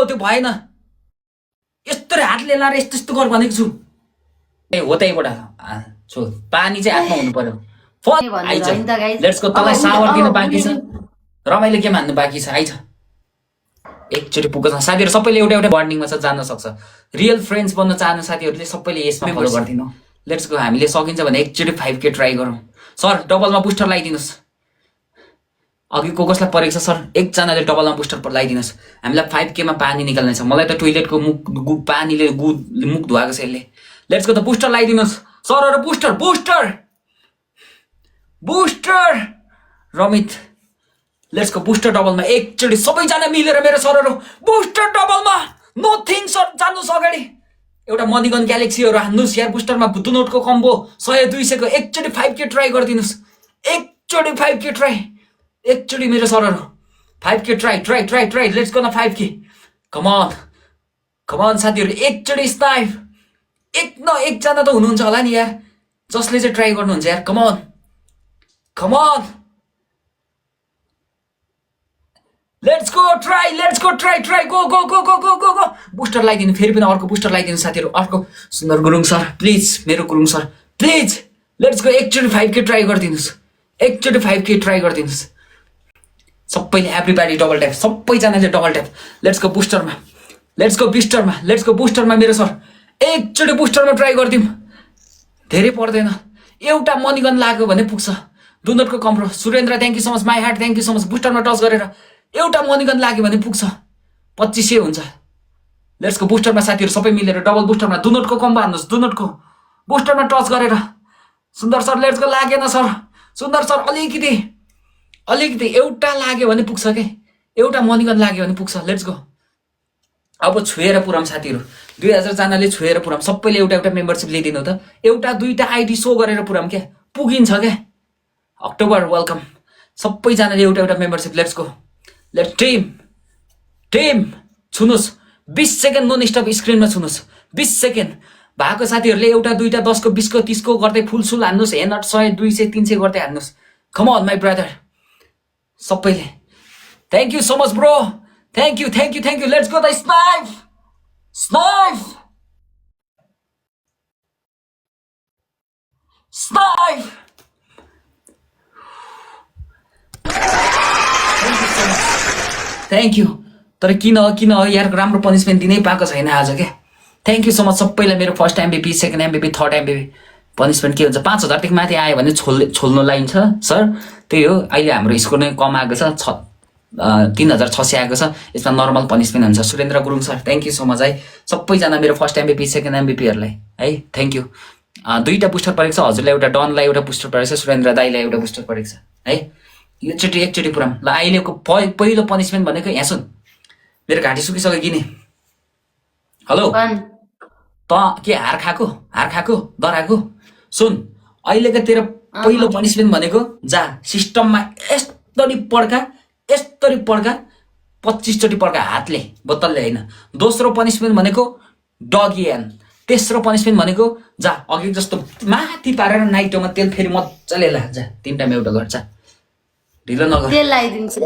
त्यो भएन यस्तो हातले लाएर यस्तो यस्तो गर भनेको छु ए हो त्यहीबाट छु पानी चाहिँ हातमा हुनु पर्यो आइज लेट्स गो तँलाई सावर दिन बाँकी छ रमाइलो गेम हान्नु बाँकी छ आइज एकचोटि पुग्छ साथीहरू सबैले एउटा एउटा बन्डिङमा छ जान्न सक्छ रियल फ्रेन्ड्स बन्न चाहनु साथीहरूले सबैले यसमा फलो गरिदिनु लेट्स गो हामीले सकिन्छ भने एकचोटि 5K ट्राई गरौँ सर डबलमा बुस्टर लगाइदिनुहोस् अघि कसलाई परेको छ सर एकजनाले डबलमा बुस्टर लगाइदिनुहोस् हामीलाई 5K मा पानी निकाल्ने छ मलाई त टोइलेटको पानीले मुख धुवाएको छ यसले लेट्स गो त बुस्टर लगाइदिनुहोस् सरहरू booster booster booster Ramit let's go booster डबलमा एकचोटि सबैजना मिलेर मेरो सरहरू बुस्टर डबलमा नथिङ सर जान्नुहोस् अगाडि एउटा मणिगन ग्यालेक्सीहरू हान्नुहोस् यार बुस्टरमा दुनोटको कम्बो 100-200 को एकचोटि 5K ट्राई गरिदिनुहोस् एकचोटि 5K ट्राई एकचोटि मेरो सरहरू 5K try try try try let's go न 5K कम अन साथीहरू एकचोटि स्नाइप एकजना त हुनुहुन्छ होला नि यार जसले चाहिँ ट्राई गर्नुहुन्छ यार come on let's go try try go booster लगाइदिनु फेरि पनि अर्को बुस्टर लगाइदिनु साथीहरू अर्को सुन्दर गुरुङ सर प्लिज मेरो Gurung sir please let's go एकचोटि 5K ट्राई गरिदिनुहोस् सबैले एभ्रीबडी डबल ट्याप सबैजनाले डबल ट्याप लेट्स गो बुस्टरमा मेरो सर एकचोटि बुस्टरमा ट्राई गरिदिउँ धेरै पर्दैन एउटा मणिगन लाग्यो भने पुग्छ दुनटको combo Surendra thank you so much my heart thank you so much बुस्टरमा टच गरेर एउटा मणिगन लाग्यो भने पुग्छ 2500 हुन्छ लेट्स गो बुस्टरमा साथीहरू सबै मिलेर डबल बुस्टरमा दुनटको कम्बो हान्नुहोस् दुनटको बुस्टरमा टच गरेर सुन्दर सर लेट्स गो लागेन सर सुन्दर सर अलिकति एउटा लाग्यो भने पुग्छ के एउटा मणिगन लाग्यो भने पुग्छ लेट्स गो अब छोएर पुराम साथीहरू 2000 जनाले छोएर पुराम सबैले एउटा मेम्बरशिप लिइदिनु त एउटा दुईटा आइडी सो गरेर पुराम क्या पुगिन्छ क्या अक्टोबर वेलकम सबैजनाले एउटा membership let's go let's team छुनुस् 20 सेकेन्ड नन स्टप स्क्रिनमा छुनुस् 20 सेकेन्ड भएको साथीहरूले एउटा दुईटा 10 को 20 को 30 को गर्दै फुल हान्नुहोस् हेनट 100 200 300 गर्दै हान्नुहोस् कम अन माई ब्रदर सबैले thank you so much bro thank you let's go the snipe thank you तर किन यार राम्रो पनिसमेन्ट दिनै पाएको छैन आज क्या थ्याङ्क यू सो मच सबैलाई मेरो first MVP second MVP third MVP punishment के हुन्छ 5000 देखि माथि आयो भने छोल्नु लाइन्छ सर त्यही हो अहिले हाम्रो स्कोर नै कम आएको छ 3600 आएको छ यसमा नर्मल पनिसमेन्ट हुन्छ Surendra Gurung sir thank you so much है सबैजना मेरो फर्स्ट MVP सेकेन्ड MVPहरूलाई है थ्याङ्क यू दुईटा बुस्टर परेको छ हजुरलाई एउटा डनलाई एउटा बुस्टर परेको छ सुरेन्द्र दाईलाई एउटा बुस्टर परेको छ है एकचोटि पुराम ल अहिलेको पहिलो पनिसमेन्ट भनेको यहाँ सुन मेरो घाँटी सुकिसक्यो किने हेलो त के हार खाएको डराएको सुन अहिलेको तेरो पहिलो पनिसमेन्ट भनेको जा सिस्टममा यस्तरी पड्का 25 चोटि पड्का हातले बोतलले होइन दोस्रो पनिसमेन्ट भनेको डगी एन तेस्रो पनिसमेन्ट भनेको जा अघि जस्तो माथि पारेर नाइटोमा तेल फेरि मजाले लाग्छ तीनटा एउटा गर्छ ढिलो नगर तेल लगाइदिन्छु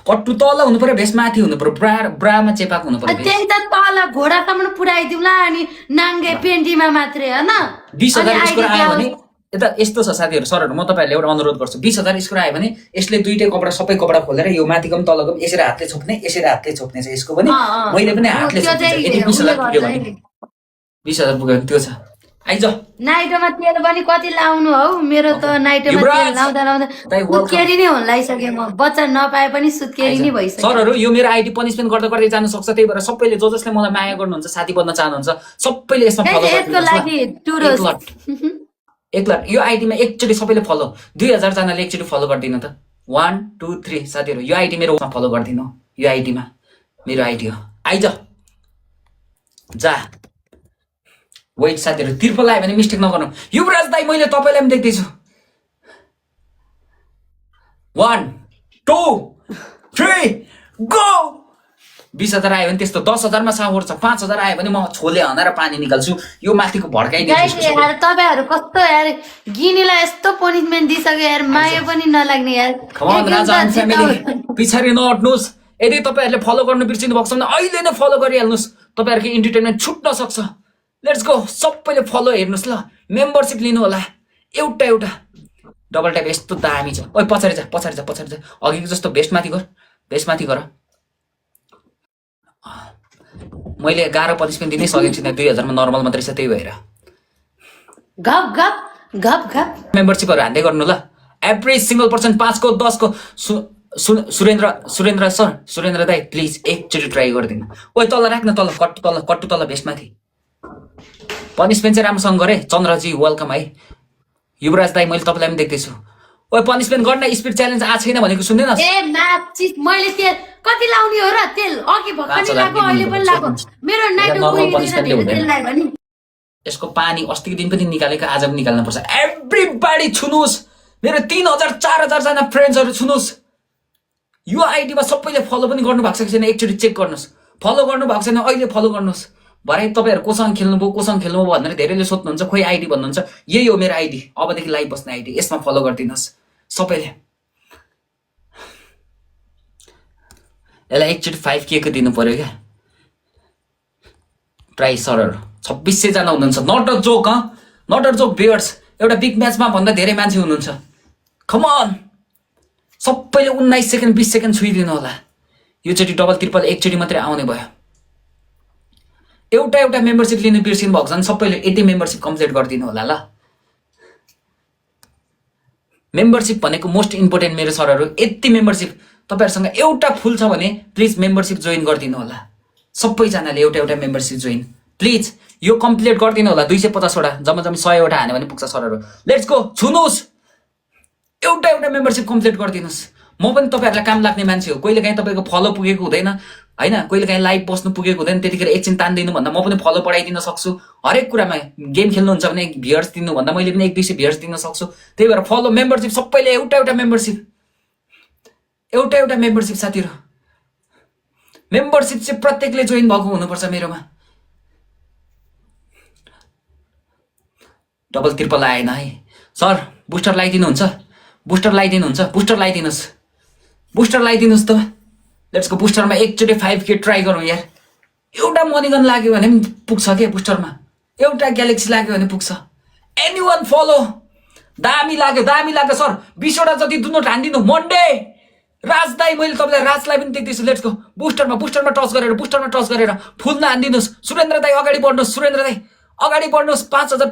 कट्टु तल हुनु पर्यो भेस माथि हुनु पर्यो ब्रामा चेपाको हुनु पर्यो त्यही त तल घोडासम्म पुऱ्याइदिउँला अनि नाङ्गे पेन्टीमा मात्रै हैन 20000 स्कोर आयो भने यता यस्तो छ साथीहरू सरहरू म तपाईहरुले एउटा अनुरोध गर्छु 20000 स्कोर आयो भने यसले दुईटै कपडा सबै कपडा खोलेर यो माथिको पनि तलको पनि यसरी हातले छोप्ने छ यसको पनि मैले पनि हातले छोप्ने छ यदि 20000 पुग्यो भने 20000 पुग्यो भने त्यो छ आइज नाइटोमा तेल पनि कति लाउनु हौ मेरो त नाइटोमा तेल लाउँदा सुत्केरी नै हुन लागिसके म बच्चा नपाए पनि सुत्केरी नै भइसक्यो सरहरू यो मेरो आइडी पनिसमेन्ट गर्दै जान सक्छ त्यही भएर सबैले जसले मलाई माया गर्नुहुन्छ साथी बन्न चाहनुहुन्छ सबैले यसमा फलो गर्दिनुहोस् एकलट यो आइडीमा एकचोटि सबैले फलो 2000 जनाले एकचोटि फलो गर्दिनु त 1 2 3 साथीहरू यो आइडी मेरो फलो गर्दिनु यो आइडीमा मेरो आइडी हो आइज जा वेट साथीहरू तिर्पल आयो भने मिस्टेक नगर्नु युवराज दाई मैले तपाईलाई पनि देख्दैछु 1 2 3 गो 20000 आयो भने त्यस्तो 10000 मा सावर छ 5000 आयो भने म छोले हनाएर पानी निकाल्छु यो माथिको भड्काइदिन्छु यार तपाईहरु कस्तो यार गिनीलाई यस्तो पनिशमेन्ट दिइसक्यो यार माया पनि नलाग्ने यार कमान राजा एन्ड फ्यामिली पिछाडी नहट्नुस् यदि तपाईहरुले फलो गर्न बिर्सिनु भएको छ भने अहिले नै फलो गरिहाल्नुस् तपाईहरुको इन्टरटेनमेन्ट छुट्न सक्छ लेट्स गो सबैले फलो हेर्नुस् ल मेम्बरशिप लिनु होला एउटा एउटा डबल ट्याप यस्तो दामी छ ओइ पछाडी जा अघिको जस्तो भेस्टमाथि गर मैले गाह्रो पनिसमेन्ट दिनै सकेको छैन 2000 मा नर्मल मात्रै छ त्यही भएर गप गप गप गप मेम्बरशिपहरु हान्दै गर्नु ल एभ्री सिंगल पर्सन 5 को 10 को सुरेन्द्र दाइ प्लिज एकचोटि ट्राई गरिदिनु ओइ तल राख्न तल कट्टु तल भेस्टमाथि पनिसमेन्ट चाहिँ राम्रोसँग गरे चन्द्रजी वेलकम है युवराज दाइ मैले तपाईलाई पनि देख्दैछु ओइ पनिसमेन्ट गर्न स्पिड च्यालेन्ज आ छैन भनेको सुन्दैन ए माचिस मैले तेल कति लाउने हो र तेल अघि भर्खरै लागो अहिले पनि लागो मेरो नाइटो तेल लाग्यो नि यसको पानी अस्तिको दिन पनि निकालेको आज पनि निकाल्न पर्छ एभ्रीबडी छुनुस् मेरो 3000 4000 जना फ्रेन्ड्सहरु छुनुस् यो आईडीमा सबैले फलो पनि गर्नु भएको छैन एकचोटी चेक गर्नुस् फलो गर्नु भएको छैन अहिले फलो गर्नुस् भरे तपाईहरु कोसँग खेल्नुभयो भनेर धेरैले सोध्नुहुन्छ खोइ आईडी भन्नुहुन्छ यही हो मेरो आईडी अबदेखि लाइभ बस्ने आईडी यसमा फलो गरिदिनुस् सबैले यसलाई एकचोटी 5k को दिनु पर्यो क्या ट्राई सरर 2600 जना हुनुहुन्छ नट अ जोक बियर्स एउटा बिग म्याचमा भन्दा धेरै मान्छे हुनुहुन्छ कम अन सबैले 19 सेकेन्ड 20 सेकेन्ड छुइदिनु होला यो चोटी डबल ट्रिपल एकचोटी मात्रै आउने भयो एउटा मेम्बरशिप लिनु बिर्सिनु भएको छ भने सबैले यति मेम्बरशिप कम्प्लिट गरिदिनु होला ल मेम्बरशिप भनेको मोस्ट इम्पोर्टेन्ट मेरो सरहरु यति मेम्बरशिप तपाईहरुसँग एउटा फुल छ भने प्लिज मेम्बरशिप जोइन गरिदिनु होला सबैजनाले एउटा मेम्बरशिप जोइन प्लिज यो कम्प्लिट गरिदिनु होला 250 वटा जम्मा 100 वटा हाने भने पुग्छ सरहरु लेट्स गो छुनुस् एउटा मेम्बरशिप कम्प्लिट गरिदिनुस् म पनि तपाईहरुलाई काम लाग्ने मान्छे हो कहिलेकाहीँ तपाईको फलो पुगेको हुँदैन हैन कहिलेकाहीँ लाइभ बस्नु पुगेको हुँदैन त्यतिखेर एकछिन तान्दिनु भन्दा म पनि फलो बढाइदिन सक्छु हरेक कुरामा गेम खेल्नुहुन्छ भने भ्युअर्स दिनु भन्दा मैले पनि 1-200 भ्युअर्स दिन सक्छु त्यही भएर फलो मेम्बरशिप सबैले एउटा मेम्बरशिप साथीहरु मेम्बरशिप चाहिँ प्रत्येकले जोइन भएको हुनुपर्छ मेरोमा डबल ट्रिपल आएन है सर बुस्टर लगाइदिनुहुन्छ बुस्टर लगाइदिनुस् त लेट्स गो बुस्टरमा एकचोटी 5k ट्राई गरौँ यार एउटा मनीगन लाग्यो भने पनि पुग्छ के बुस्टरमा एउटा ग्यालेक्सी लाग्यो भने पुग्छ एनीवन फलो दामी लाग्यो सर 20 वटा जति दुनोट हान्दिनु मन्डे राज दाइ मैले तपाईलाई राजलाई पनि देख्दैछु लेट्स गो बुस्टरमा टच गरेर फुल्न हान्दिनुस् सुरेन्द्र दाइ अगाडि बढ्नुस् 5000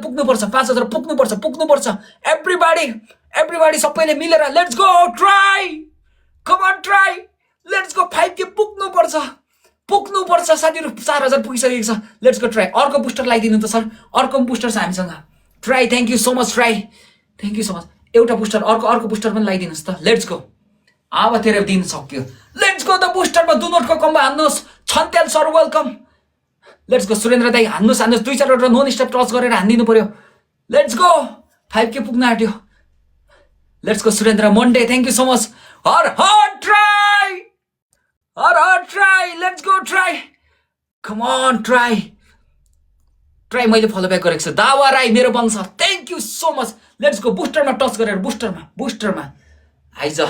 पुग्नुपर्छ एभ्रीबडी सबैले मिलेर let's go try come on try let's go 5k पुग्नुपर्छ साथीहरु 4000 पुगिसकेको छ लेट्स गो ट्राई अर्को बुस्टर लगाइदिनु त सर अर्को बुस्टर छ हामीसँग try thank you so much एउटा बुस्टर अर्को बुस्टर पनि लगाइदिनुस् त लेट्स गो अब तेरो दिन सक्यो लेट्स गो द बुस्टरमा दुनोटको कम्बो हान्नुस् Chhantyal sir welcome let's go Surendra दाइ हान्नुस् 2-4 वटा नन स्टप टच गरेर हान्दिनु पर्यो लेट्स गो 5k पुग्न आट्यो let's go Surendra Monday thank you so much हर try let's go try come on try मैले फलो ब्याक गरेको छु दावा राई मेरो Vansh thank you so much let's go बुस्टरमा टच गरेर बुस्टरमा आइज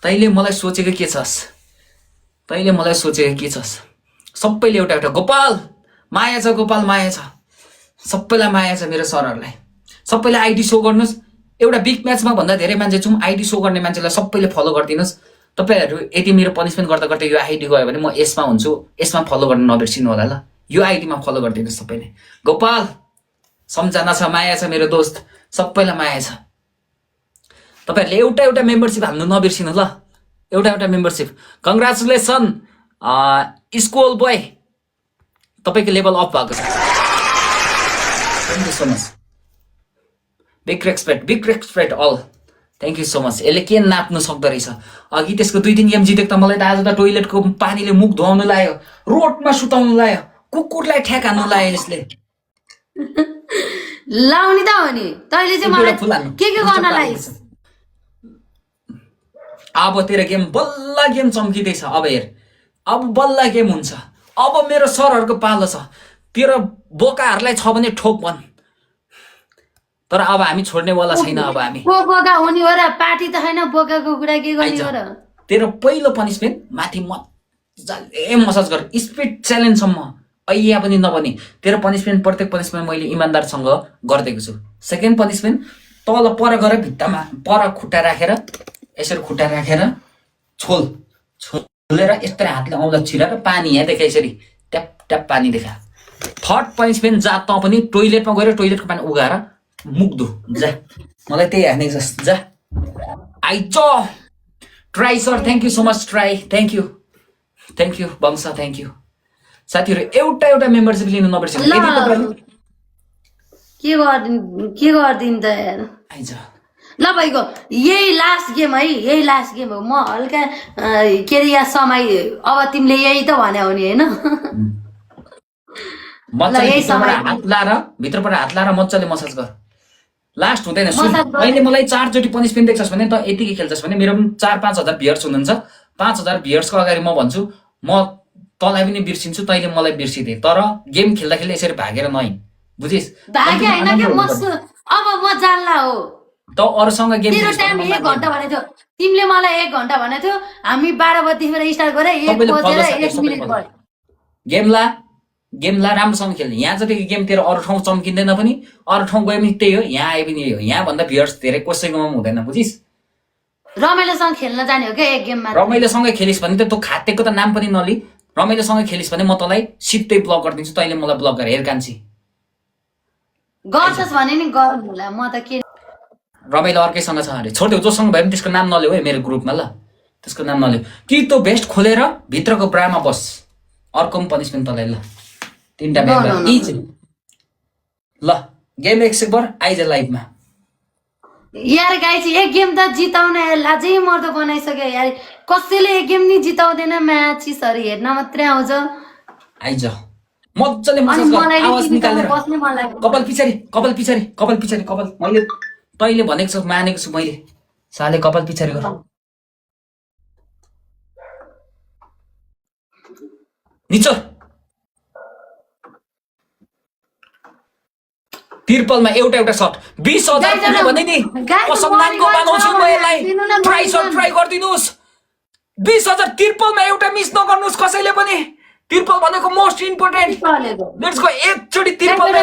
तैले मलाई सोचेको के छस् सबैले एउटा गोपाल माया छ सबैलाई माया छ मेरो सरहरुलाई सबैले आईडी शो गर्नुस् एउटा बिग म्याचमा भन्दा धेरै मान्छे छौं आईडी शो गर्ने मान्छेलाई सबैले फलो गरिदिनुस् तपाईहरु यदि मेरो पनिशमेन्ट गर्दा यो आईडी गयो भने म यसमा हुन्छु यसमा फलो गर्न नबिर्सिनु होला ल यो आईडीमा फलो गरिदिनुस् सबैले गोपाल सम्झना छ माया छ मेरो दोस्त सबैलाई माया छ तपाईहरुले एउटा मेम्बरशिप हाल्नु नबिर्सिनु ल एउटा मेम्बरशिप कंग्रेचुलेसन स्कुल बोय तपाईको लेभल अप भएको छ thank you so much big respect all thank you so much यसले के नाप्नु सक्दो रहेछ अघि त्यसको 2-3 गेम जितेको त मलाई त आज त टोइलेटको पानीले मुख धुवाउनु लायो रोडमा सुताउनु लायो कुकुरलाई ठ्याक हान्नु लायो यसले लाउनी त हो नि तैले चाहिँ मलाई के गर्न लाइस अब तेरो गेम बल्ल गेम चम्किदैछ अब हेर अब बल्ल गेम हुन्छ अब मेरो सरहरुको पालो छ तेरो बोकाहरुलाई छ भने ठोक भन तर अब हामी छोड्ने वाला छैन अब हामी बोका हुने हो र पार्टी त हैन बोकाको कुरा के गर्ने हो र तेरो पहिलो पनिसमेन्ट माथि मजाले मसाज गर स्पिड च्यालेन्जसम्म ऐया पनि नबनी तेरो पनिसमेन्ट प्रत्येक पनिसमेन्ट मैले इमान्दारसँग गरिदिएको छु सेकेन्ड पनिसमेन्ट तल पर गएर भित्तामा पर खुट्टा राखेर यसरी खुट्टा राखेर छोलेर यस्तै हातले औँला छिराएर पानी यहाँ देखा यसरी ट्याप ट्याप पानी देखा थर्ड पनिसमेन्ट जा त पनि टोइलेटमा गएर टोइलेटको पानी उगाएर मुख धु जा मलाई त्यही हाने जस जा आइच try sir thank you so much try thank you Vansh thank you साथीहरू एउटा मेम्बरसिप लिनु नबिर्सिनु के गर्दिन त यार आइज ल भाइको यही लास्ट गेम हो म हल्का के अरे यहाँ समय अब तिमीले यही त भने हो नि होइन हात लाएर भित्रबाट हात लाएर मजाले मसाज गर लास्ट हुँदैन अहिले मलाई 4 चोटि पनिसमेन्ट देख्छस् भने त यतिकै खेल्छस् भने मेरो पनि 4-5 हजार भियर्स हुनुहुन्छ 5,000 भियर्सको अगाडि म भन्छु म तँलाई पनि बिर्सिन्छु तैँले मलाई बिर्सिदे तर गेम खेल्दाखेरि यसरी भागेर नहिँ बुझिस् भागे हैन के अब म जान्ला हो त अरूसँग गेम तेरो टाइम 1 घण्टा भनेको थियो तिमीले मलाई 1 घण्टा भनेको थियो हामी 12 बजेदेखि स्टार्ट गरे 1 बजेर 1 मिनेट भयो गेमला राम्रोसँग खेल्ने यहाँ जतिको गेम तेरो अरू ठाउँ चम्किँदैन पनि अरू ठाउँ गए पनि त्यही हो यहाँ आए पनि यही हो यहाँ भन्दा भियर्स धेरै कसैकोमा पनि हुँदैन बुझिस् रमाइलोसँग खेल्न जाने हो क्या एक गेममा रमाइलोसँग खेलिस् भने त तँ खातेको त नाम पनि नलि रमाइलोसँग खेलिस् भने म तँलाई सिधै ब्लक गरिदिन्छु तैँले मलाई ब्लक गरेर हेर कान्छी गर्छस् भने नि गरौँ होला म त के रमाइलो अर्कैसँग छ अरे छोड्देऊ जोसँग भए पनि त्यसको नाम नलेऊ है मेरो ग्रुपमा ल त्यसको नाम नलेऊ कि तँ भेस्ट खोलेर भित्रको ब्रामा बस अर्को पनि पनिसमेन्ट तँलाई ल 3टा मेम्बर इच ल गेम एक्सेप्ट गर आइज लाइभमा यार गाइस एक गेम त जिताउने लाजै मर्दो बनाइसक्यो यार कसैले एक गेम नि जिताउँदैन म्याचहरू हेर्न मात्रै आउँछ आइज मजाले मसाज गर आवाज निकालेर कपाल पछाडी मैले तैँले भनेको छु मानेको छु मैले साले कपाल पछाडी गर निचो तिरपलमा एउटा शट 20,000 पुग्यो भने नि कसम नामको बनाउँछु म यसलाई ट्राई गरिदिनुस् 20,000 तिरपलमा एउटा मिस नगर्नुस् कसैले पनि तिरपल भनेको मोस्ट इम्पोर्टेन्ट लेट्स गो एकचोटी तिरपलमा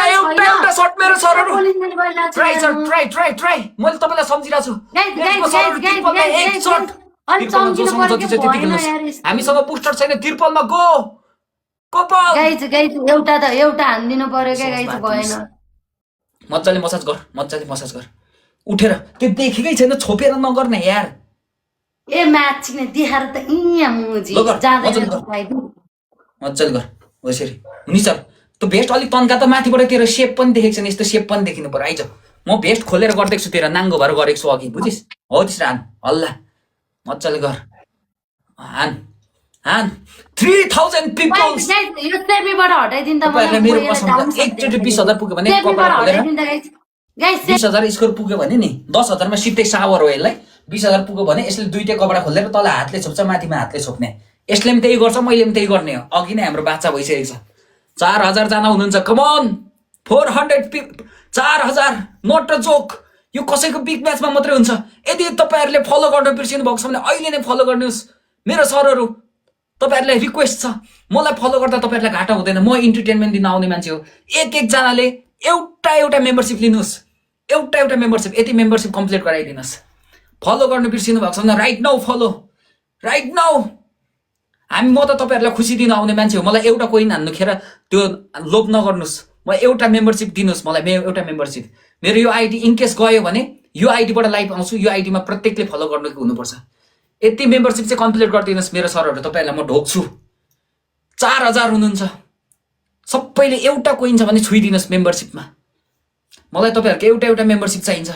एउटा शट मेरो सरहरु ट्राई मैले तपाईलाई सम्झिरा छु हामीसँग बुस्टर छैन तिरपलमा गो गाइज एउटा हान्दिनु पर्यो क्या गाइज भएन मजाले मसाज गर उठेर त्यो देखेकै छैन छोपेर नगर्ने यार ए म्याच छिने देखाएर त यहाँ मुजी मजाले गर यसरी नि सर त्यो भेस्ट अलिक तन्का त माथिबाट तेरो सेप पनि देखेको छैन यस्तो सेप पनि देखिनु पर्यो आइज म भेस्ट खोलेर गर्दैछु तेरो नाङ्गो भएर गरेको छु अघि बुझिस् हो त्यसरी हान हल्ला मजाले गर हान 3,000 पिपल्स यो सेपीबाट हटाइदिन त मलाई मेरो कसम एकचोटि 20,000 पुग्यो भने कपाल खोलेर 20,000 स्कोर पुग्यो भने नि 10,000 मा सिधै सावर हो यसलाई 20,000 पुग्यो भने यसले दुईटै कपडा खोलेर तल हातले छोप्छ माथिमा हातले छोप्ने यसले पनि त्यही गर्छ मैले पनि त्यही गर्ने हो अघि नै हाम्रो बाचा भइसकेको छ 4,000 जना हुनुहुन्छ कम अन 400 4,000 नट अ जोक यो कसैको बिग म्याचमा मात्रै हुन्छ यदि तपाईहरुले फलो गर्न बिर्सिनु भएको छ भने अहिले नै फलो गर्नुस् मेरो सरहरु तपाईहरुलाई रिक्वेस्ट छ मलाई फलो गर्दा तपाईहरुलाई घाटा हुँदैन म इन्टरटेनमेन्ट दिन आउने मान्छे हो एक जनाले एउटा मेम्बरशिप लिनुस् एउटा मेम्बरशिप यति मेम्बरशिप कम्प्लिट गराइदिनुस् फलो गर्न बिर्सिनु भएको छ भने right now follow right now हामी म त तपाईहरुलाई खुसी दिन आउने मान्छे हो मलाई एउटा कोइन हान्नु खेर त्यो लोभ नगर्नुस् म एउटा मेम्बरशिप दिनुस् मलाई एउटा मेम्बरशिप मेरो यो आइडी इन केस गयो भने यो आइडीबाट लाइभ आउँछु यो आइडीमा प्रत्येकले फलो गर्नुको हुनुपर्छ यति मेम्बरशिप चाहिँ कम्प्लिट गरिदिनुस् मेरो सरहरु तपाईहरुलाई म ढोक्छु 4,000 हुनुहुन्छ सबैले एउटा कोइन छ भने छुइदिनुस् मेम्बरशिपमा मलाई तपाईहरुको एउटा मेम्बरशिप चाहिन्छ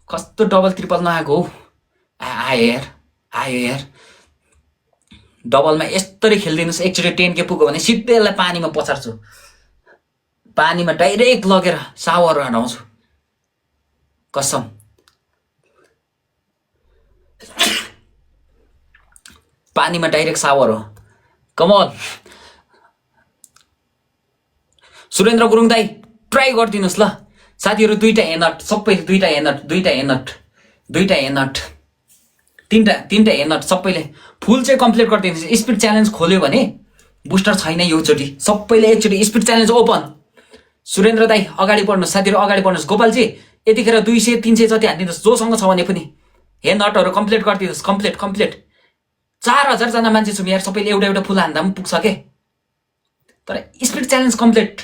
कस्तो डबल ट्रिपल नआएको हो आयो यार डबलमा यस्तरी खेल्दिनुस् एकचोटी 10K पुग्यो भने सिधै यसलाई पानीमा पछार्छु पानीमा डाइरेक्ट लगेर सावर हटाउँछु कसम पानीमा डाइरेक्ट सावर हो कम अन सुरेन्द्र गुरुङ दाइ ट्राई गरिदिनुस् ल साथीहरु दुईटा एनट सबै दुईटा एनट तीनटा हेर्न सबैले फुल चाहिँ कम्प्लिट गरिदिनुहोस्। स्पिड च्यालेन्ज खोल्यो भने बुस्टर छैन योचोटि। सबैले एकचोटि स्पिड च्यालेन्ज ओपन। सुरेन्द्र दाई अगाडि बढ्नुहोस्, साथीहरू अगाडि बढ्नुहोस्। गोपालजी यतिखेर 200-300 जति हानिदिनुहोस्, जोसँग छ भने पनि। हे नटहरू कम्प्लिट गरिदिनुहोस्, कम्प्लिट। 4000 जना मान्छे छौँ यार, सबैले एउटा एउटा फुल हान्दा पनि पुग्छ के। तर स्पिड च्यालेन्ज कम्प्लिट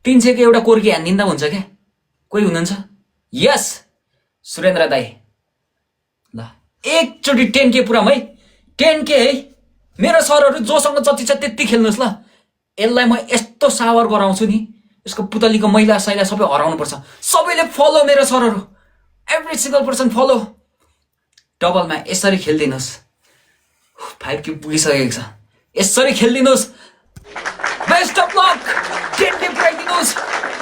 300 को एउटा कोर्की हानिदिँदा हुन्छ क्या। कोही हुनुहुन्छ? यस सुरेन्द्र दाई ल एकचोटि 10K पुराम है। 10K है। मेरो सरहरू जोसँग जति छ त्यति खेल्नुहोस् ल। यसलाई म यस्तो सावर गराउँछु नि, यसको पुतलीको मैला सैला सबै हराउनु पर्छ। सबैले फलो मेरो सरहरू, एभ्री सिंगल पर्सन फलो। डबलमा यसरी खेलिदिनुहोस्। 5K पुगिसकेको छ, यसरी खेलिदिनुहोस्। Best of luck. 10K पुऱ्याइदिनुहोस्।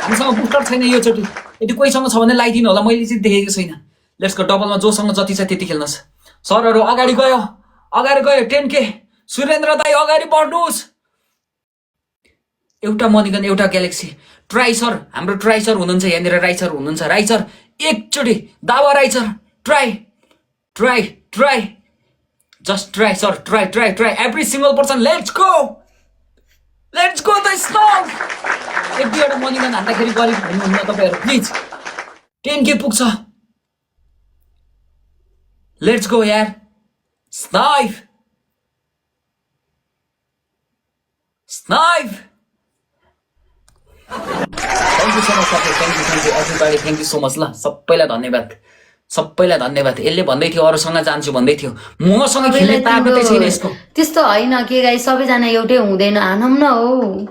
हामीसँग बुस्टर छैन योचोटि। यदि कोहीसँग छ भने लगाइदिनु होला, मैले चाहिँ देखेको छैन। Let's go. डबलमा जोसँग जति छ त्यति खेल्नुहोस्। सरहरू अगाडि गयो 10K। सुरेन्द्र दाई अगाडि बढ्नुहोस्। एउटा मनिगन एउटा ग्यालेक्सी। ट्राई सर, हाम्रो ट्राई सर हुनुहुन्छ यहाँनिर। राई सर हुनुहुन्छ। राई सर एकचोटि Dawa. Rai sir try just try sir. Try every single person. Let's go the स्नोक। एक दुईवटा मनिगन हान्दाखेरि गरिब हुनुहुन्न तपाईँहरू प्लिज। 10K पुग्छ। लेट्स गो यार। स्नाइफ thank you so much thank you everybody. Thank you so much ल। सबैलाई धन्यवाद। यसले भन्दै थियो अरूसँग जान्छु भन्दै थियो, मसँग खेल्ने तागतै छैन यसको। त्यस्तो होइन के गाई, सबैजना एउटै हुँदैन, हानौँ न हो।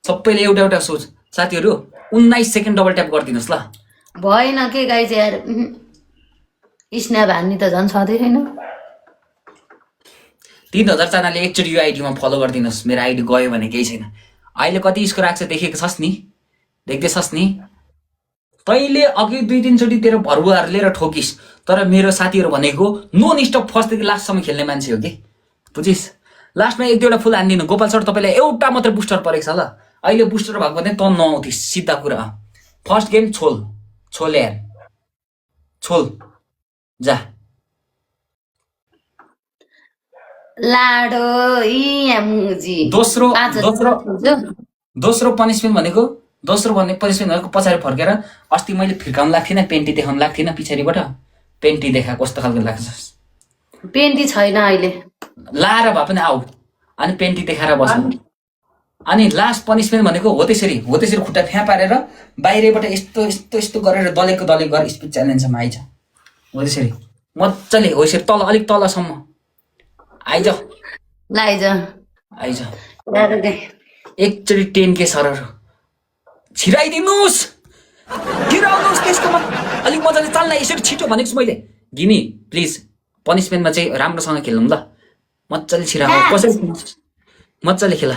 सबैले एउटा सोच। साथीहरू 19 सेकेन्ड डबल ट्याप गरिदिनुहोस् ल। भएन के गाई चाहिँ यार, स्न्याप हान्ने त झन् छँदै छैन। 3000 जनाले एकचोटि यो आइडीमा फलो गरिदिनुहोस्। मेरो आइडी गयो भने केही छैन। अहिले कति स्कोर आएको छ देखेको छस् नि, देख्दैछस् नि। तैँले अघि 2-3 चोटि तेरो भरुवाहरू लिएर ठोकिस्, तर मेरो साथीहरू भनेको नोन स्टप फर्स्टदेखि लास्टसम्म खेल्ने मान्छे हो कि, बुझिस्। लास्टमा एक दुईवटा फुल हानिदिनु। गोपाल सर तपाईँलाई एउटा मात्र बुस्टर परेको छ ल। अहिले बुस्टर भएको भने त नआउँथिस्, सिधा कुरा। फर्स्ट गेम छोल यार, छोल जा। लाडो दोस्रो पनिसमेन्ट भनेको पछाडि फर्केर अस्ति मैले फिर्काउनु लाग्थेन, पेन्टी देखाउनु लाग्थेन पछाडिबाट। पेन्टी देखा कस्तो खालको लाग्छ। पेन्टी छैन अहिले, लाएर भए पनि आऊ अनि पेन्टी देखाएर बस। अनि लास्ट पनिसमेन्ट भनेको हो त्यसरी खुट्टा फ्या पारेर बाहिरबाट यस्तो गरेर दलेको गरेर स्पिड च्यालेन्जसम्म आइज। हो त्यसरी मजाले, हो यसरी तल, अलिक तलसम्म आइज। एकचोटि 10K सरहरू छिराइदिनुहोस्। त्यसकोमा अलिक मजाले चाल्न। यसरी छिटो भनेको छु मैले। गिनी प्लिज पनिसमेन्टमा चाहिँ राम्रोसँग खेल्नु ल। मजाले छिराउनु, कसरी मजाले खेला।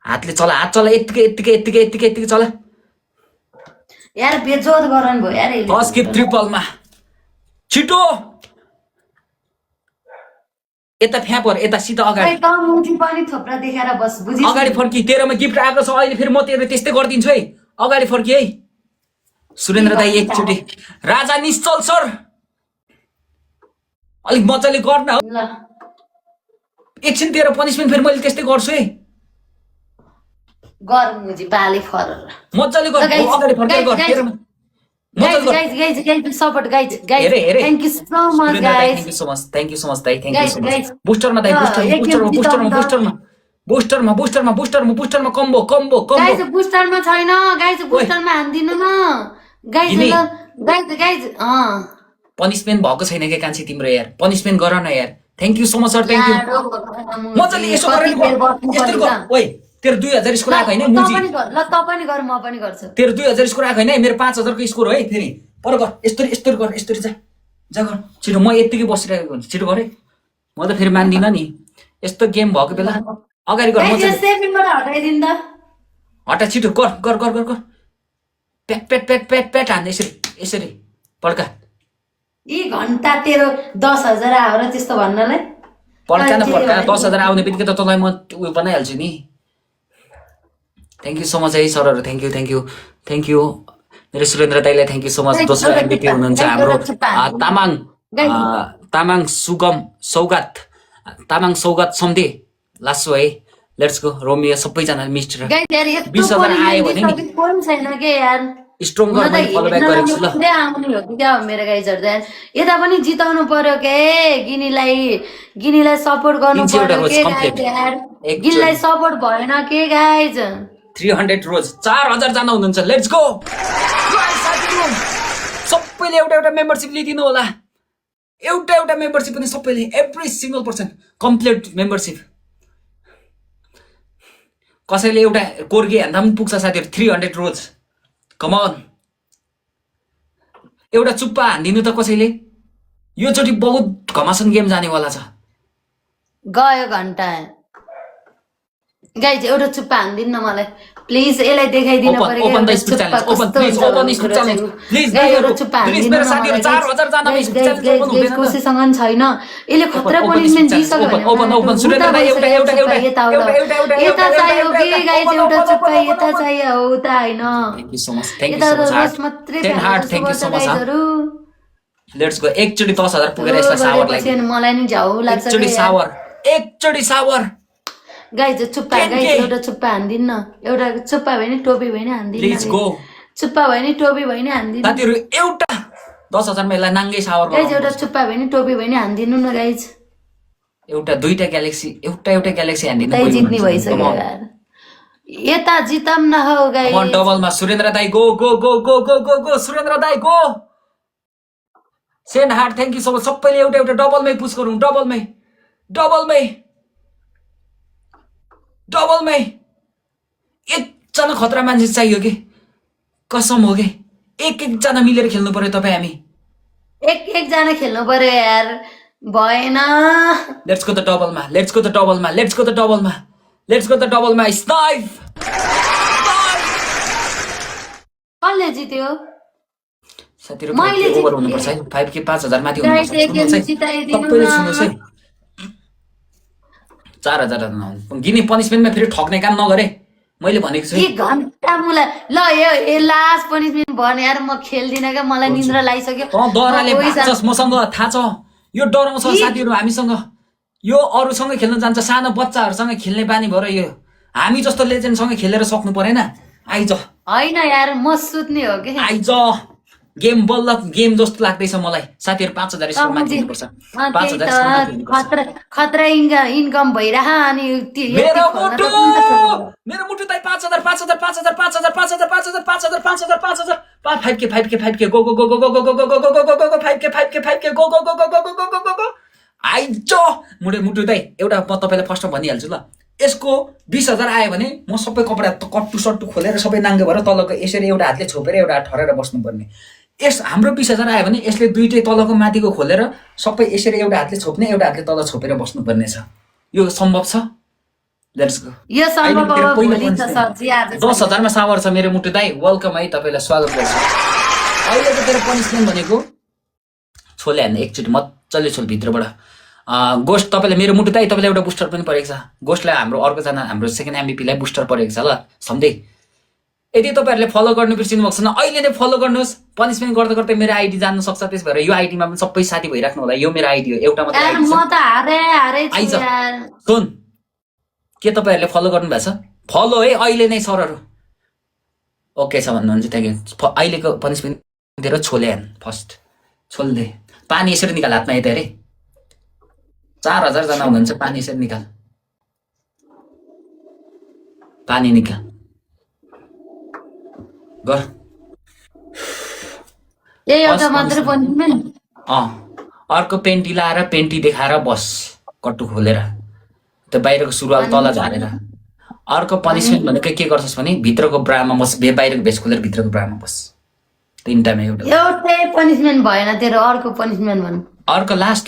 हात चला यत्तिकै चला यार। बेजोत गरन भयो यार। फर्स्ट गेम ट्रिपलमा छिटो यता फ्यापर, यता सिधा अगाडि फर्की। तेरोमा गिफ्ट आएको छ अहिले, फेरि म तेरो त्यस्तै गरिदिन्छु है। अगाडि फर्की है सुरेन्द्र दाई एकचोटि। राजा निश्चल सर अलिक मजाले गर्न हो। एकछिन तेरो पनिसमेन्ट फेरि मैले त्यस्तै गर्छु है। मजाले गर, अगाडि फर्केर गर। Thank you so much दाइ। बुस्टरमा दाइ, बुस्टरमा कम्बो। बुस्टरमा छैन गाइज, बुस्टरमा हान्दिनु न गाइज। पनिसमेन्ट भएको छैन के कान्छी तिम्रो यार, पनिसमेन्ट गर न यार। Thank you so much sir, thank you. मजाले यसो गरेर ओइ तेरो 2000 स्कोर आएको हैन मुजी। ल त पनि गर, म पनि गर्छु। तेरो 2000 स्कोर आएको हैन, मेरो 5000 को स्कोर हो है। फेरि पर गर, यस्तरी गर, यस्तरी जा गर छिटो। म यतिकै बसिरहेको हुन्छु, छिटो गर है। म त फेरि मान्दिन नि यस्तो गेम भएको बेला। अगाडि गर, हटा छिटो गर। पेट हान्दै यसरी पड्का। यी घन्टा तेरो 10,000 आयो र त्यस्तो भन्नलाई पड्का 10,000 आउने बित्तिकै त तँलाई म उयो बनाइहाल्छु नि। थ्याङ्क यू सो मच है सरहरू, थ्याङ्क यू। मेरो सुरेन्द्र दाइलाई थ्याङ्क यू सो मच। दोस्रो एमबिपी हुनुहुन्छ हाम्रो तामाङ सौगात सम्धे लासो है। लेट्स गो रोमियो सबैजना मिस्टर 20,000 आयो भने नि छैन के यार स्ट्रङ गरेर मैले फलो ब्याक गरेको छु ल। आउने हो कि क्या हो मेरो गाइजहरु त यता पनि जिताउनु पर्यो के गिनीलाई सपोर्ट गर्नु पर्यो के गाइज यार गिनीलाई सपोर्ट भएन के गाइज 300 रोज 4000 जना हुनुहुन्छ। लेट्स गो सबैले एउटा मेम्बरशिप लिदिनु होला। एउटा मेम्बरशिप पनि सबैले every single person complete membership. कसैले एउटा कोर्गी हान्दा पनि पुग्छ साथीहरु 300 रोज। कम अन एउटा चुप्पा हान्दिनु त कसैले। यो चोटि बहुत घमासन गेम जानेवाला छ। गयो घण्टा गाइज एउटा चुप्पा हान्दिनु न मलाई प्लिज यसलाई देखाइदिन पर्यो। Open the speed challenge open speed challenge please एउटा चुप्पा हान्दिनु मेरो साथीहरु 4000 जना स्पिड च्यालेन्ज ओपन हुँदैन कोसीसँग छैन यसले खतरा पनिशमेन्ट दिइसक्यो भने ओपन सुरेन्द्र भाइ एउटा यता चाहियो के गाइज एउटा चुप्पा यता चाहियो हो त हैन। थ्यांक यू सो मच मात्रै 10 heart thank you so much. Let's go एकचोटी 10,000 पुगेर यसलाई सावर लाग्यो। मलाई नि झ्याउ लाग्छ एकचोटी सावर गाइज चुप्पा गाइज एउटा चुप्पा हान्दिन्न एउटा चुप्पा भयो नि टोपी भयो नि हान्दिन्न प्लिज गो चुप्पा भयो नि टोपी भयो नि हान्दिन्न साथीहरु एउटा 10,000 मा यसलाई नाङ्गै सावर गाइज एउटा चुप्पा भयो नि टोपी भयो नि हान्दिनु न गाइज। एउटा दुईटा ग्यालेक्सी एउटा ग्यालेक्सी हान्दिनु दाइ जित्ने भइसक्यो यार यता जितम न हो गाइज। वन डबलमा सुरेन्द्र दाइ go go go go go go go Surendra दाइ go. Send heart thank you so much. सबैले एउटा डबलमै पुश गरौँ डबलमै एकजना खतरा मान्छे चाहियो कि कसम हो कि एकजना मिलेर खेल्नु पर्यो तपाईँ हामी एकजना खेल्नु पर्यो यार भएन। लेट्स गो द डबलमा स्नाइप कसले जित्यो साथीहरु ओभर हुनुपर्छ है 5k 5000 माथि हुनुपर्छ। 4000 गिनी पनिशमेन्टमा फेरि ठग्ने काम नगरे मैले भनेको छु। 1 घण्टा मुला ल यो लास्ट पनिशमेन्ट भने यार म खेल्दिन के मलाई निन्द्रा लागिसक्यो। डराले भाग्छस् मसँग थाहा छ यो डराउँछ साथीहरु हामीसँग यो अरूसँग खेल्न जान्छ सानो बच्चाहरुसँग खेल्ने बानी भएर यो हामी जस्तो लेजेन्डसँग खेलेर सक्नु परेन। आइज हैन यार म सुत्ने हो के आइज गेम बल्ल गेम जस्तो लाग्दैछ मलाई। साथीहरु 5000 स्कोर माथि दिनुपर्छ 5000 स्कोर खतरा इन्कम भइरहा अनि मेरो मुटु दाइ 5000 5k go go go go go go go go go go go go 5k go go go go go go go go आइज मुटु दाइ एउटा म तपाईलाई फर्स्टमा भनिहाल्छु ल। यसको 20,000 आयो भने म सबै कपडा कट्टु सट्टु खोलेर सबै नाङ्गे भएर तलको यसरी एउटा हातले छोपेर एउटा हात ठरेर बस्नुपर्ने। यस हाम्रो 20,000 आयो भने यसले दुईटै तलको माथिको खोलेर सबै यसरी एउटा हातले छोप्ने एउटा हातले तल छोपेर बस्नुपर्ने छ। यो सम्भव छ। लेट्स गो यो सम्भव हो भोलि त सब्जी आज 10,000 मा सावर छ मेरो मुटु दाइ वेलकम है तपाईलाई स्वागत गर्छु। अहिलेको तेरो पनिशमेन्ट भनेको छोले हान्ने एकचोटी मज्जाले छोल भित्रबाट गोस्ट तपाईले मेरो मुटु दाइ तपाईलाई एउटा बुस्टर पनि परेको छ। गोस्टलाई हाम्रो अर्को जना हाम्रो सेकेन्ड एमभीपी लाई बुस्टर परेको छ ल सम्झै। यदि तपाईहरुले फलो गर्नु बिर्सिनु भएको छैन अहिले नै फलो गर्नुस्। पनिशमेन्ट गर्दा गर्दै मेरो आइडी जान्न सक्छ त्यस भएर यो आइडीमा पनि सबै साथी भइराख्नु होला। यो मेरो आइडी हो एउटा मात्र आइडी छ। म त हारे छु यार। सुन के तपाईहरुले फलो गर्नु भएको छ फलो है अहिले नै सरहरु ओके छ भन्नुहुन्छ। त्यहाँ अहिलेको पनिशमेन्ट दिएर छोले हान फर्स्ट छोल दे पानी यसरी निकाल हातमा यता रे 4000 जना हुनुहुन्छ पानी यसरी निकाल पानी निकाल गर एउटा मात्र पनिशमेन्ट अर्को पेन्टी लाएर पेन्टी देखाएर बस कट्टु खोलेर त्यो बाहिरको सुरुवाल तल झारेर। अर्को पनिशमेन्ट भनेको के गर्छस् भने भित्रको ब्रामा बस बाहिरको भेस खोलेर भित्रको ब्रामा बस तीनटामा एउटै पनिशमेन्ट भएन तेरो अर्को पनिशमेन्ट भन। अर्को लास्ट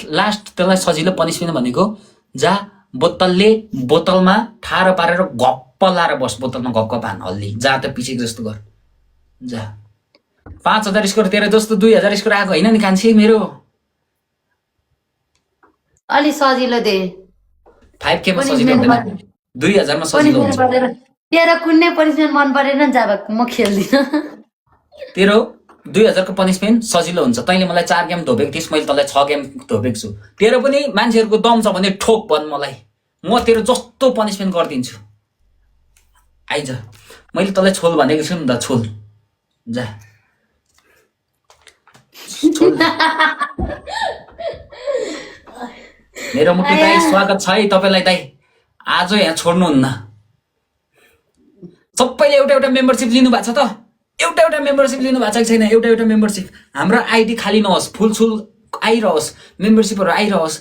त्यसलाई सजिलो पनिशमेन्ट भनेको जा बोतलमा ठाडो पारेर गप्प लाएर बस बोतलमा गप्प हान हल्ली जा त पछि जस्तो गर जा। 5000 स्कोर तेरो जस्तो 2000 स्कोर आएको होइन नि कान्छी मेरो अलि सजिलो दे 5k मा सजिलो हुँदैन 2000 मा सजिलो हुन्छ। तेरो कुनै पनिशमेन्ट मन परेन जाबा म खेल्दिन। तेरो 2000 को पनिसमेन्ट सजिलो हुन्छ। तैँले मलाई 4 गेम धोपेको थिइस्, मैले तँलाई 6 गेम धोपेको छु। तेरो पनि मान्छेहरूको दम छ भने ठोक भन् मलाई, म तेरो जस्तो पनिसमेन्ट गरिदिन्छु। आइज, मैले तँलाई छोल भनेको छु नि त, छोल जा छोल। मेरो मुटु दाइ स्वागत छ है तपाईँलाई दाइ, आज यहाँ छोड्नुहुन्न। सबैले एउटा एउटा मेम्बरसिप लिनु भएको छ त? एउटा एउटा मेम्बरसिप लिनु भएको छ कि छैन? एउटा एउटा मेम्बरसिप। हाम्रो आइडी खाली नहोस्, फुलसुल आइरहोस्, मेम्बरसिपहरू आइरहोस्,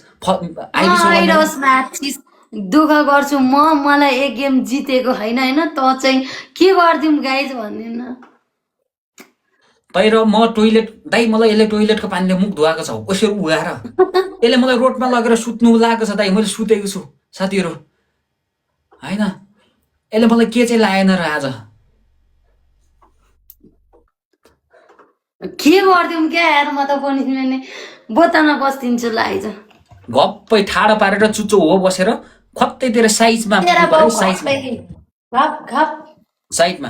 आइरहोस्। म्याचिस दुःख गर्छु म, मलाई एक गेम जितेको होइन होइन, त चाहिँ के गरिदिउँ गाइज भन्दिन। तै र म टोइलेट दाइ, मलाई यसले टोइलेटको पानीले मुख धुवाएको छ कसरी उगाएर। यसले मलाई रोडमा लगेर सुत्नु लागेको छ दाइ, मैले सुतेको छु साथीहरू होइन। यसले मलाई के चाहिँ लागेन र आज। के गरिदिउँ क्या यार, म त पनिसमेन्ट बोतलमा बस्दिन्छु ल। आइज गप्पै ठाडो पारेर चुच्चो हो बसेर खत्तैतिर साइजमा साइडमा।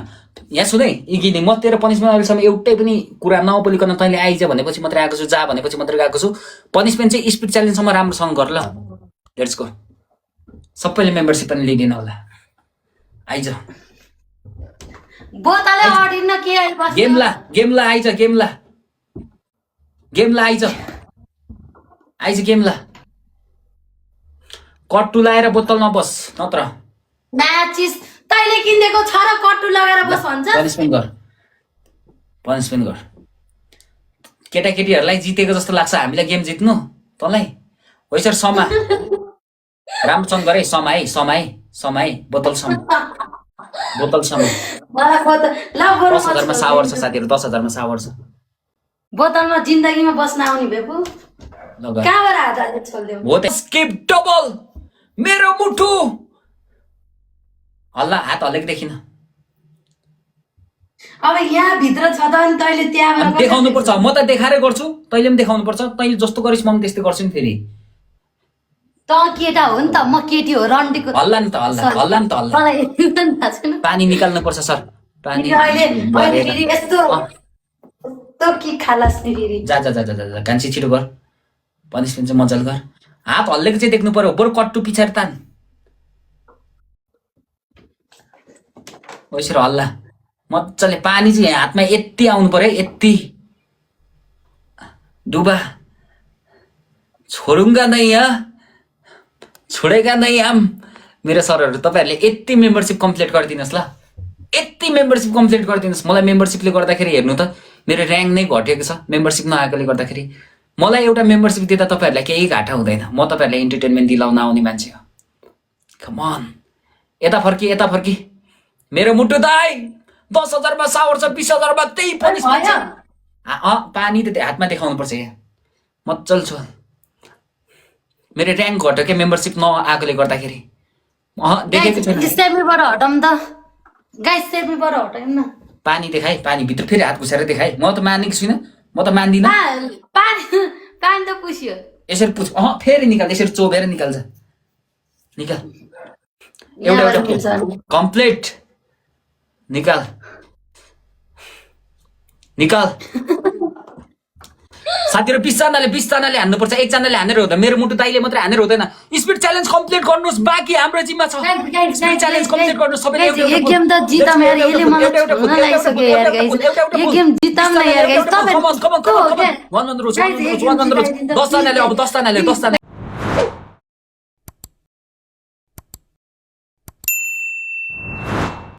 यहाँ सुनै इगिनी, म तेरो पनिसमेन्ट अहिलेसम्म एउटै पनि कुरा नबोलिकन तैँले आइज भनेपछि मात्रै आएको छु, जा भनेपछि मात्रै गएको छु। पनिसमेन्ट चाहिँ स्पिड च्यालेन्जसम्म राम्रोसँग गर ल। Let's go. सबैले मेम्बरसिप पनि लिइदिनु होला। आइज बोतलले अडिन्न के बस्नु। गेमला गेमला आइज, गेमला गेमला आइज, आइज गेमला। कट्टु लाएर बोतलमा बस, नत्र म्याचिस तैँले किनेको छ र कट्टु लगाएर बस भन्छ। पनिसमेन्ट गर, पनिसमेन्ट गर। केटाकेटीहरूलाई जितेको जस्तो लाग्छ हामीलाई गेम जित्नु तँलाई? हो सर समा राम्रोसँग गर है, समा है, समा है, समा है, बोतल समा, बोतल समा। 10,000मा सावर छ साथीहरू, 10,000मा सावर छ। बोतलमा जिन्दगीमा बस्न आउने भेपु कहाँबाट हात हालेर छोड्दिउँ। हो त स्किप डबल मेरो मुटु हल्ला, हात हल्लेको देखिन। अब यहाँ भित्र छ त अनि तैँले त्यहाँबाट देखाउनु पर्छ। म त देखाएरै गर्छु, तैँले पनि देखाउनु पर्छ। तैँले जस्तो गरिस् म पनि त्यस्तै गर्छु नि फेरि। त केटा हो नि त, म केटी हो, रन्डीको। हल्ला नि त, हल्ला हल्ला नि त, हल्ला। पानी निकाल्नु पर्छ सर, पानी के खालास नि फेरि। जा जा जा जा जा, कान्छी छिटो गर, पनिसमेन्ट चाहिँ मजाले गर। हात हल्लेको चाहिँ देख्नु पर्यो, बरु कट्टु पछाडि तान। ओइसर हल्ला मजाले। पानी चाहिँ हातमा यति आउनु पर्यो, यति। डुबा छोडुङ्गा नै यहाँ, छोडेगा नै आम। मेरो सरहरू तपाईँहरूले यति मेम्बरसिप कम्प्लिट गरिदिनुहोस् ल, यति मेम्बरसिप कम्प्लिट गरिदिनुहोस्। मलाई मेम्बरसिपले गर्दाखेरि हेर्नु त मेरो ऱ्याङ्क नै घटेको छ मेम्बरसिप नआएकोले गर्दाखेरि। मलाई एउटा मेम्बरसिप दिँदा तपाईँहरूलाई केही घाटा हुँदैन। म तपाईँहरूलाई इन्टरटेनमेन्ट दिलाउन आउने मान्छे हो। कम अन, यता फर्की, यता फर्की। मेरो मुटु दाइ 10,000मा सावर छ, 20,000मा त्यही पनिसमेन्ट छ। पानी त हातमा देखाउनु पर्छ यहाँ, मजाले छ। मेरो ऱ्याङ्क घट्यो क्या मेम्बरसिप नआएकोले गर्दाखेरि। देखेको छैन। स्टेपबाट हटाउँ त गाइस, स्टेपबाट हटाउँ न। पानी देखाइ, पानी भित्र फेरि हात घुसेर देखाइ। म त मानेको छुइनँ, म त मान्दिनँ। पानी पानी त पुस्यो। यसरी पुछ, फेरि निकाल, यसरी चोबेर निकाल्छ। निकाल एउटा एउटा कम्प्लिट निकाल, निकाल। साथीहरू 20जनाले हान्नुपर्छ, 1जनाले हानेर हुँदैन। मेरो मुटु दाइले मात्रै हानेर हुँदैन। स्पिड च्यालेन्ज कम्प्लिट गर्नुहोस्, बाँकी हाम्रो जिम्मा छ। स्पिड च्यालेन्ज कम्प्लिट गर्नुहोस् सबैले। एक गेम त जिताम यार, यसले मलाई छुन लागिसक्यो यार गाइस। एक गेम जिताम न यार गाइस। तपाईहरु 10जनाले अब 10जनाले